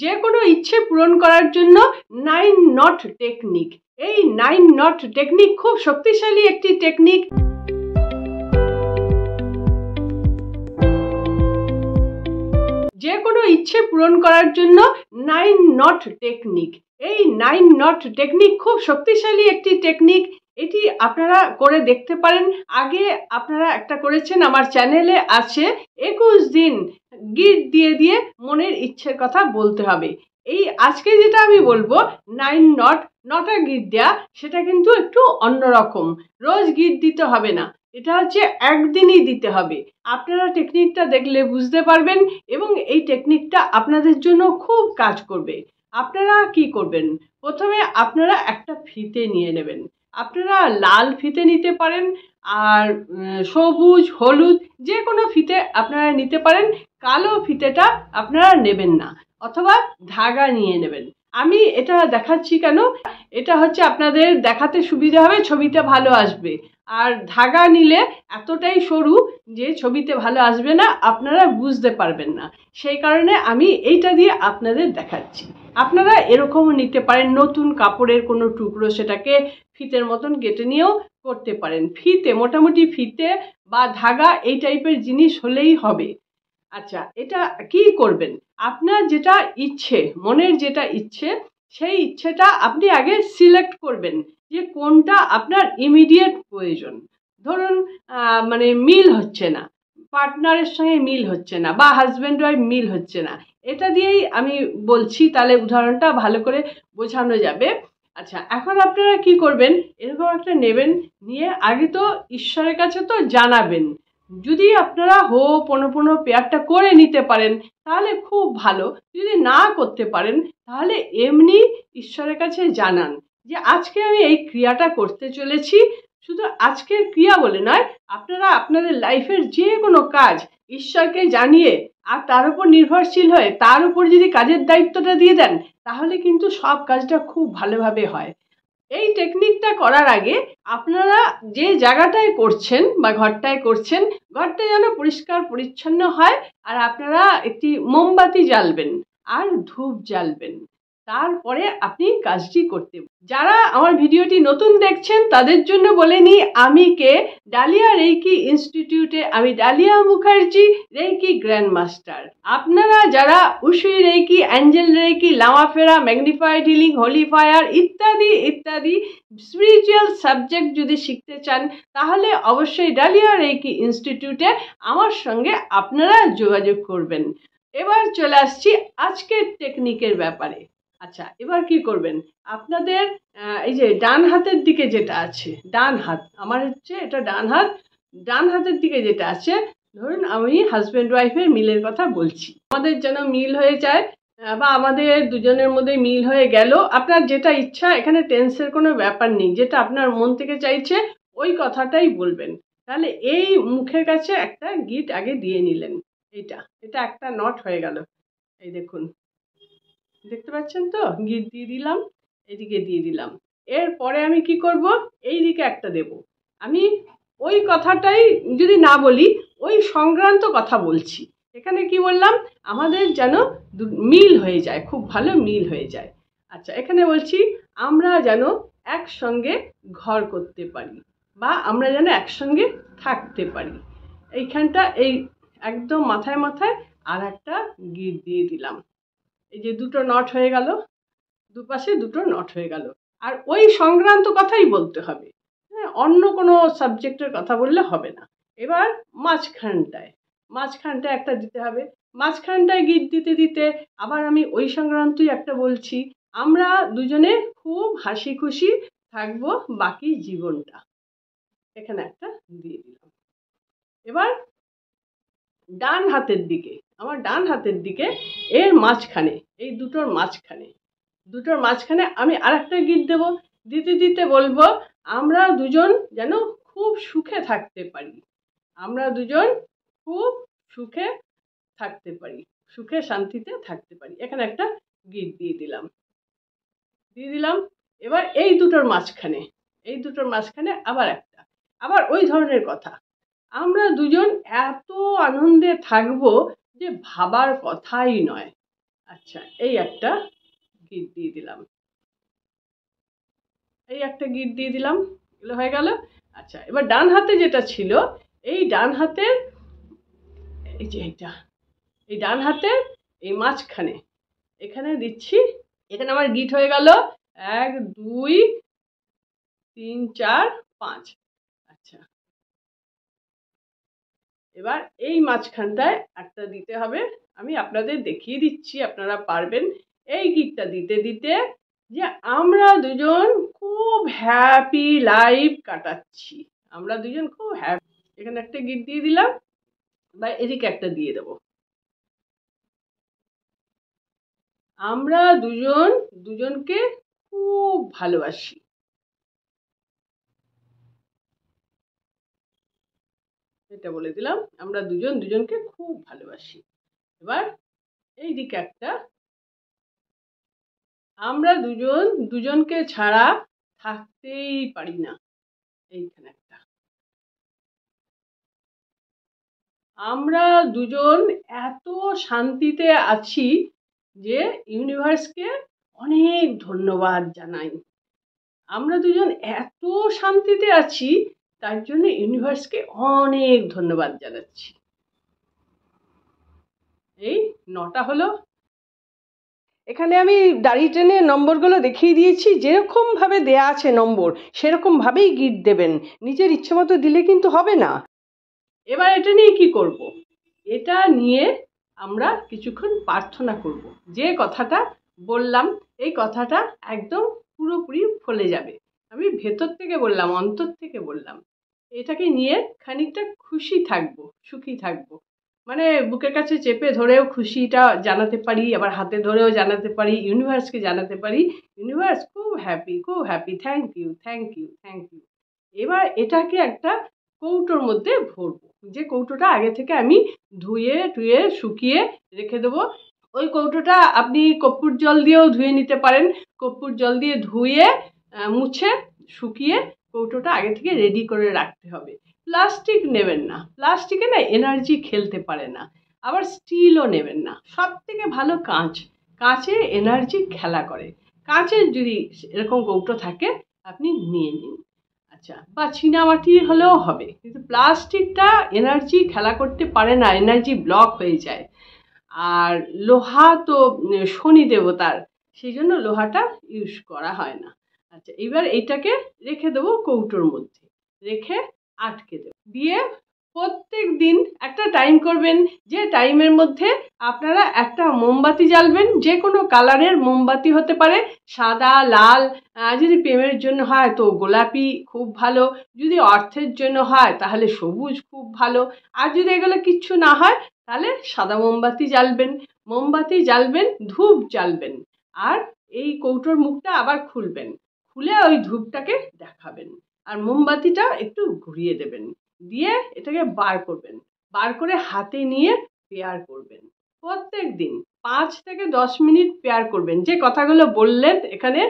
যে কোনো ইচ্ছে পূরণ করার জন্য 9 নট টেকনিক। এই 9 নট টেকনিক খুব শক্তিশালী একটি টেকনিক। যে কোনো ইচ্ছে পূরণ করার জন্য 9 নট টেকনিক। এই 9 নট টেকনিক খুব শক্তিশালী একটি টেকনিক। এটি আপনারা করে দেখতে পারেন। আগে আপনারা একটা করেছেন, আমার চ্যানেলে আছে। 21 দিন গিট দিয়ে দিয়ে মনের ইচ্ছের কথা বলতে হবে। এই আজকে যেটা আমি বলবো 9 নট, নটা গিট দেয়া, সেটা কিন্তু একটু অন্যরকম। রোজ গিট দিতে হবে না, এটা হচ্ছে একদিনই দিতে হবে। আপনারা টেকনিকটা দেখলে বুঝতে পারবেন এবং এই টেকনিকটা আপনাদের জন্য খুব কাজ করবে। আপনারা কি করবেন, প্রথমে আপনারা একটা ফিতে নিয়ে নেবেন। আপনারা লাল ফিতে নিতে পারেন, আর সবুজ, হলুদ যে কোনো ফিতে আপনারা নিতে পারেন। কালো ফিতেটা আপনারা নেবেন না, অথবা ধাগা নিয়ে নেবেন। আমি এটা দেখাচ্ছি কেন, এটা হচ্ছে আপনাদের দেখাতে সুবিধা হবে, ছবিতে ভালো আসবে। আর ধাগা নিলে এতটাই সরু যে ছবিতে ভালো আসবে না, আপনারা বুঝতে পারবেন না। সেই কারণে আমি এইটা দিয়ে আপনাদের দেখাচ্ছি। আপনারা এরকমও নিতে পারেন, নতুন কাপড়ের কোনো টুকরো সেটাকে ফিতের মতন কেটে নিয়েও করতে পারেন। ফিতে, মোটামুটি ফিতে বা ধাগা এই টাইপের জিনিস হলেই হবে। আচ্ছা, এটা কি করবেন, আপনার যেটা ইচ্ছে, মনের যেটা ইচ্ছে, সেই ইচ্ছেটা আপনি আগে সিলেক্ট করবেন যে কোনটা আপনার ইমিডিয়েট প্রয়োজন। ধরুন মানে মিল হচ্ছে না, পার্টনারের সঙ্গে মিল হচ্ছে না, বা হাজব্যান্ড ওয়াইফ মিল হচ্ছে না। এটা দিয়েই আমি বলছি, তাহলে উদাহরণটা ভালো করে বোঝানো যাবে। আচ্ছা, এখন আপনারা কি করবেন, এরকম একটা নেবেন, নিয়ে আগে তো ঈশ্বরের কাছে তো জানাবেন। যদি আপনারা হোপোনোপোনো পেয়ারটা করে নিতে পারেন তাহলে খুব ভালো। যদি না করতে পারেন তাহলে এমনি ঈশ্বরের কাছে জানান যে আজকে আমি এই ক্রিয়াটা করতে চলেছি। শুধু আজকের ক্রিয়া বলে নয়, আপনারা আপনাদের লাইফের যে কোনো কাজ ঈশ্বরকে জানিয়ে আর তার উপর নির্ভরশীল হয়ে তার উপর যদি কাজের দায়িত্বটা দিয়ে দেন, তাহলে কিন্তু সব কাজটা খুব ভালোভাবে হয়। এই টেকনিকটা করার আগে আপনারা যে জায়গাটায় করছেন বা ঘরটায় করছেন, ঘরটা যেন পরিষ্কার পরিচ্ছন্ন হয়। আর আপনারা একটি মোমবাতি জ্বালবেন আর ধূপ জ্বালবেন, তারপরে আপনি কাজটি করতে। যারা আমার ভিডিওটি নতুন দেখছেন তাদের জন্য বলে নিই, আমি কে, ডালিয়া রেইকি ইনস্টিটিউটে আমি Dalia Mukherjee, reiki grand master. আপনারা যারা উশুই রেইকি, অ্যাঞ্জেল রেইকি, লামাফেরা, ম্যাগনিফাইড হিলিং, হোলি ফায়ার ইত্যাদি ইত্যাদি স্পিরিচুয়াল সাবজেক্ট যদি শিখতে চান, তাহলে অবশ্যই ডালিয়া রেইকি ইনস্টিটিউটে আমার সঙ্গে আপনারা যোগাযোগ করবেন। এবার চলে আসছি আজকের টেকনিকের ব্যাপারে। আচ্ছা, এবার কি করবেন, আপনাদের এই যে ডান হাতের দিকে যেটা আছে, ডান হাত আমার হচ্ছে এটা ডান হাত, ডান হাতের দিকে যেটা আছে, ধরুন আমি হাজব্যান্ড ওয়াইফের মিলের কথা বলছি। আমাদের যেন মিল হয়ে যায়, বা আমাদের দুজনের মধ্যে মিল হয়ে গেল। আপনার যেটা ইচ্ছা, এখানে টেন্সের কোনো ব্যাপার নেই, যেটা আপনার মন থেকে চাইছে ওই কথাটাই বলবেন। তাহলে এই মুখের কাছে একটা গিট আগে দিয়ে নিলেন। এটা একটা নট হয়ে গেল। এই দেখুন, দেখতে পাচ্ছেন তো, গিট দিয়ে দিলাম, এদিকে দিয়ে দিলাম। এরপরে আমি কি করব, এই দিকে একটা দেব। আমি ওই কথাটাই যদি না বলি, ওই সংক্রান্ত কথা বলছি। এখানে কি বললাম, আমাদের যেন মিল হয়ে যায়, খুব ভালো মিল হয়ে যায়। আচ্ছা, এখানে বলছি আমরা যেন একসঙ্গে ঘর করতে পারি, বা আমরা যেন একসঙ্গে থাকতে পারি। এইখানটা এই একদম মাথায় মাথায় আর একটা গিট দিয়ে দিলাম। এই যে দুটো নট হয়ে গেল, দুপাশে দুটো নট হয়ে গেল। আর ওই সংক্রান্ত কথাই বলতে হবে, হ্যাঁ, অন্য কোনো সাবজেক্টের কথা বললে হবে না। এবার মাঝখানটায় একটা দিতে হবে। মাঝখানটায় গিট দিতে দিতে আবার আমি ওই সংক্রান্তই একটা বলছি, আমরা দুজনে খুব হাসি খুশি থাকবো বাকি জীবনটা। এখানে একটা দিয়ে দিলাম। এবার ডান হাতের দিকে, আমার ডান হাতের দিকে এর মাঝখানে, এই দুটোর মাঝখানে আমি আরেকটা গিট দেব। দিতে দিতে বলবো আমরা দুজন যেন খুব সুখে থাকতে পারি, আমরা দুজন খুব সুখে থাকতে পারি, সুখে শান্তিতে থাকতে পারি। এখানে একটা গিট দিয়ে দিলাম। এবার এই দুটোর মাঝখানে আবার একটা, আবার ওই ধরনের কথা, আমরা দুজন এত আনন্দে থাকবো যে ভাবার কথাই নয়। আচ্ছা, এই একটা গিট দিয়ে দিলাম, এই একটা গিট দিয়ে দিলাম, এগুলো হয়ে গেল। আচ্ছা, এবার ডান হাতে যেটা ছিল, এই ডান হাতের এই যে এইটা, এই ডান হাতের এই মাঝখানে এখানে দিচ্ছি। এখানে আমার গিট হয়ে গেল 1 2 3 4 5। আচ্ছা, এবার এই মাঝখানটায় একটা দিতে হবে। আমি আপনাদের দেখিয়ে দিচ্ছি, আপনারা পারবেন। এই গিটটা দিতে দিতে যে আমরা দুজন খুব হ্যাপি লাইফ কাটাচ্ছি, আমরা দুজন খুব হ্যাপি। এখানে একটা গিট দিয়ে দিলাম, বা এদিকে একটা দিয়ে দেবো। আমরা দুজন দুজনকে খুব ভালোবাসি, এটা বলে দিলাম, আমরা দুজন দুজনকে খুব ভালোবাসি। এবার এই দিকে একটা, আমরা দুজন দুজনকে ছাড়া থাকতেই পারি না, এইখানে একটা, আমরা দুজন এত শান্তিতে আছি যে ইউনিভার্সকে অনেক ধন্যবাদ জানাই। আমরা দুজন এত শান্তিতে আছি, তার জন্য ইউনিভার্সকে অনেক ধন্যবাদ জানাচ্ছি। এই 9টা হলো। এখানে আমি দাড়ি টেনে নম্বরগুলো দেখিয়ে দিয়েছি, যেরকমভাবে দেয়া আছে নম্বর সেরকমভাবেই গিট দেবেন, নিজের ইচ্ছে মতো দিলে কিন্তু হবে না। এবার এটা নিয়ে কি করব? এটা নিয়ে আমরা কিছুক্ষণ প্রার্থনা করব। যে কথাটা বললাম, এই কথাটা একদম পুরোপুরি ফলে যাবে। আমি ভেতর থেকে বললাম, অন্তর থেকে বললাম। এটাকে নিয়ে খানিকটা খুশি থাকবো, সুখী থাকবো। মানে বুকের কাছে চেপে ধরেও খুশিটা জানাতে পারি, আবার হাতে ধরেও জানাতে পারি, ইউনিভার্সকে জানাতে পারি, ইউনিভার্স খুব happy, thank you, thank you, thank you. এবার এটাকে একটা কৌটোর মধ্যে ভরবো, যে কৌটোটা আগে থেকে আমি ধুয়ে টুয়ে শুকিয়ে রেখে দেবো। ওই কৌটোটা আপনি কর্পূর জল দিয়েও ধুয়ে নিতে পারেন। কর্পূর জল দিয়ে ধুয়ে মুছে শুকিয়ে কৌটোটা আগে থেকে রেডি করে রাখতে হবে। প্লাস্টিক নেবেন না, প্লাস্টিকে না এনার্জি খেলতে পারে না। আবার স্টিলও নেবেন না, সব থেকে ভালো কাঁচ, কাঁচে এনার্জি খেলা করে। কাঁচের যদি এরকম কৌটো থাকে আপনি নিয়ে নিন। আচ্ছা, বা চীনামাটি হলেও হবে, কিন্তু প্লাস্টিকটা এনার্জি খেলা করতে পারে না, এনার্জি ব্লক হয়ে যায়। আর লোহা তো শনি দেবতার, সেই জন্য লোহাটা ইউজ করা হয় না। আচ্ছা, এবার এইটাকে রেখে দেবো কৌটোর মধ্যে, রেখে আটকে দেবো। দিয়ে প্রত্যেক দিন একটা টাইম করবেন, যে টাইমের মধ্যে আপনারা একটা মোমবাতি জ্বালবেন। যে কোনো কালারের মোমবাতি হতে পারে, সাদা, লাল, যদি প্রেমের জন্য হয় তো গোলাপি খুব ভালো, যদি অর্থের জন্য হয় তাহলে সবুজ খুব ভালো, আর যদি এগুলো কিচ্ছু না হয় তাহলে সাদা মোমবাতি জ্বালবেন। মোমবাতি জ্বালবেন, ধূপ জ্বালবেন, আর এই কৌটোর মুখটা আবার খুলবেন, খুলে ওই ধূপটাকে দেখাবেন, আর মোমবাতিটা একটু ঘুরিয়ে দেবেন, দিয়ে এটাকে বার করবেন, বার করে হাতে নিয়ে পেয়ার করবেন। প্রত্যেক দিন 5 থেকে 10 মিনিট পেয়ার করবেন। যে কথাগুলো বললেন এখানে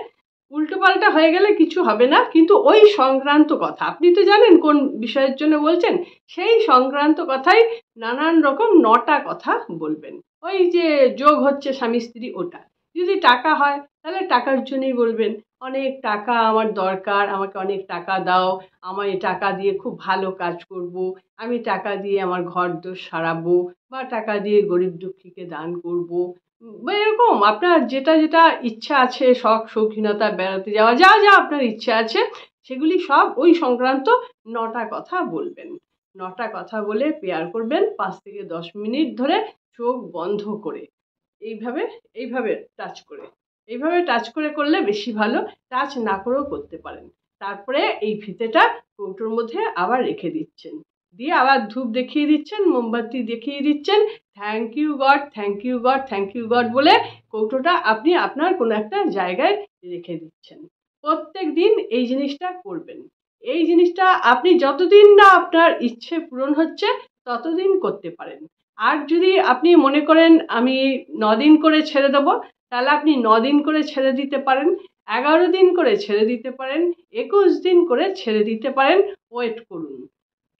উল্টোপাল্টা হয়ে গেলে কিছু হবে না, কিন্তু ওই সংক্রান্ত কথা, আপনি তো জানেন কোন বিষয়ের জন্য বলছেন, সেই সংক্রান্ত কথাই নানান রকম 9টা কথা বলবেন। ওই যে যোগ হচ্ছে স্বামী স্ত্রী, ওটা। যদি টাকা হয় তাহলে টাকার জন্যই বলবেন, অনেক টাকা আমার দরকার, আমাকে অনেক টাকা দাও, আমার এই টাকা দিয়ে খুব ভালো কাজ করব, আমি টাকা দিয়ে আমার ঘর দোর সারাবো, বা টাকা দিয়ে গরিব দুঃখীকে দান করব, বা এরকম আপনার যেটা যেটা ইচ্ছা আছে, শখ শৌখিনতা, বেড়াতে যাওয়া, যা যা আপনার ইচ্ছা আছে সেগুলি সব ওই সংক্রান্ত 9টা কথা বলবেন। 9টা কথা বলে পেয়ার করবেন 5 থেকে 10 মিনিট ধরে, চোখ বন্ধ করে, এইভাবে এইভাবে টাচ করে, এইভাবে টাচ করে করলে বেশি ভালো। টাচ না করেও করতে পারেন। তারপরে এই ফিতেটা কৌটোর মধ্যে আবার রেখে দিচ্ছেন, দিয়ে আবার ধূপ দেখিয়ে দিচ্ছেন, মোমবাতি দেখিয়ে দিচ্ছেন, thank you God, thank you God, thank you God বলে কৌটোটা আপনি আপনার কোনো একটা জায়গায় রেখে দিচ্ছেন। প্রত্যেক দিন এই জিনিসটা করবেন। এই জিনিসটা আপনি যতদিন না আপনার ইচ্ছে পূরণ হচ্ছে ততদিন করতে পারেন। আর যদি আপনি মনে করেন আমি 9 দিন করে ছেড়ে দেবো, তাহলে আপনি 9 দিন করে ছেড়ে দিতে পারেন, 11 দিন করে ছেড়ে দিতে পারেন, 21 দিন করে ছেড়ে দিতে পারেন। ওয়েট করুন,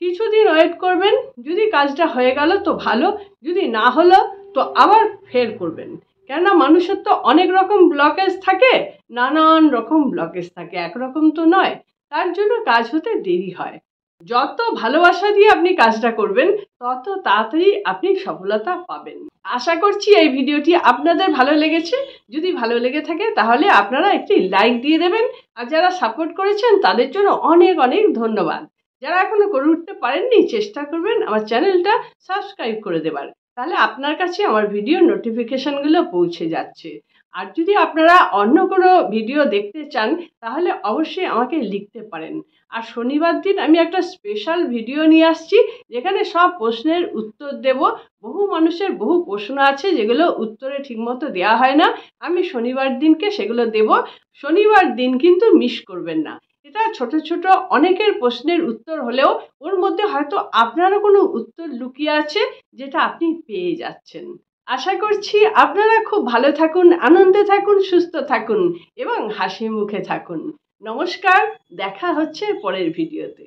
কিছুদিন ওয়েট করবেন, যদি কাজটা হয়ে গেল তো ভালো, যদি না হলো তো আবার ফের করবেন। কেননা মানুষের তো অনেক রকম ব্লকেজ থাকে, নানান রকম ব্লকেজ থাকে, একরকম তো নয়। তার জন্য কাজ হতে দেরি হয়। যত ভালোবাসা দিয়ে আপনি কাজটা করবেন তত তাড়াতাড়ি আপনি সফলতা পাবেন। আশা করছি এই ভিডিওটি আপনাদের ভালো লেগেছে। যদি ভালো লেগে থাকে তাহলে আপনারা একটি লাইক দিয়ে দেবেন। আর যারা সাপোর্ট করেছেন তাদের জন্য অনেক অনেক ধন্যবাদ। যারা এখনো করে উঠতে পারেননি চেষ্টা করবেন আমার চ্যানেলটা সাবস্ক্রাইব করে দেবার, তাহলে আপনার কাছে আমার ভিডিও নোটিফিকেশনগুলো পৌঁছে যাচ্ছে। আর যদি আপনারা অন্য কোনো ভিডিও দেখতে চান তাহলে অবশ্যই আমাকে লিখতে পারেন। আর শনিবার দিন আমি একটা স্পেশাল ভিডিও নিয়ে আসছি, যেখানে সব প্রশ্নের উত্তর দেব। বহু মানুষের বহু প্রশ্ন আছে যেগুলো উত্তরে ঠিকমতো দেওয়া হয় না, আমি শনিবার দিনকে সেগুলো দেব। শনিবার দিন কিন্তু মিস করবেন না। এটা ছোট ছোট অনেকের প্রশ্নের উত্তর হলেও ওর মধ্যে হয়তো আপনারও কোনো উত্তর লুকিয়ে আছে, যেটা আপনি পেয়ে যাচ্ছেন। আশা করছি আপনারা খুব ভালো থাকুন, আনন্দে থাকুন, সুস্থ থাকুন এবং হাসি মুখে থাকুন। নমস্কার, দেখা হচ্ছে পরের ভিডিওতে।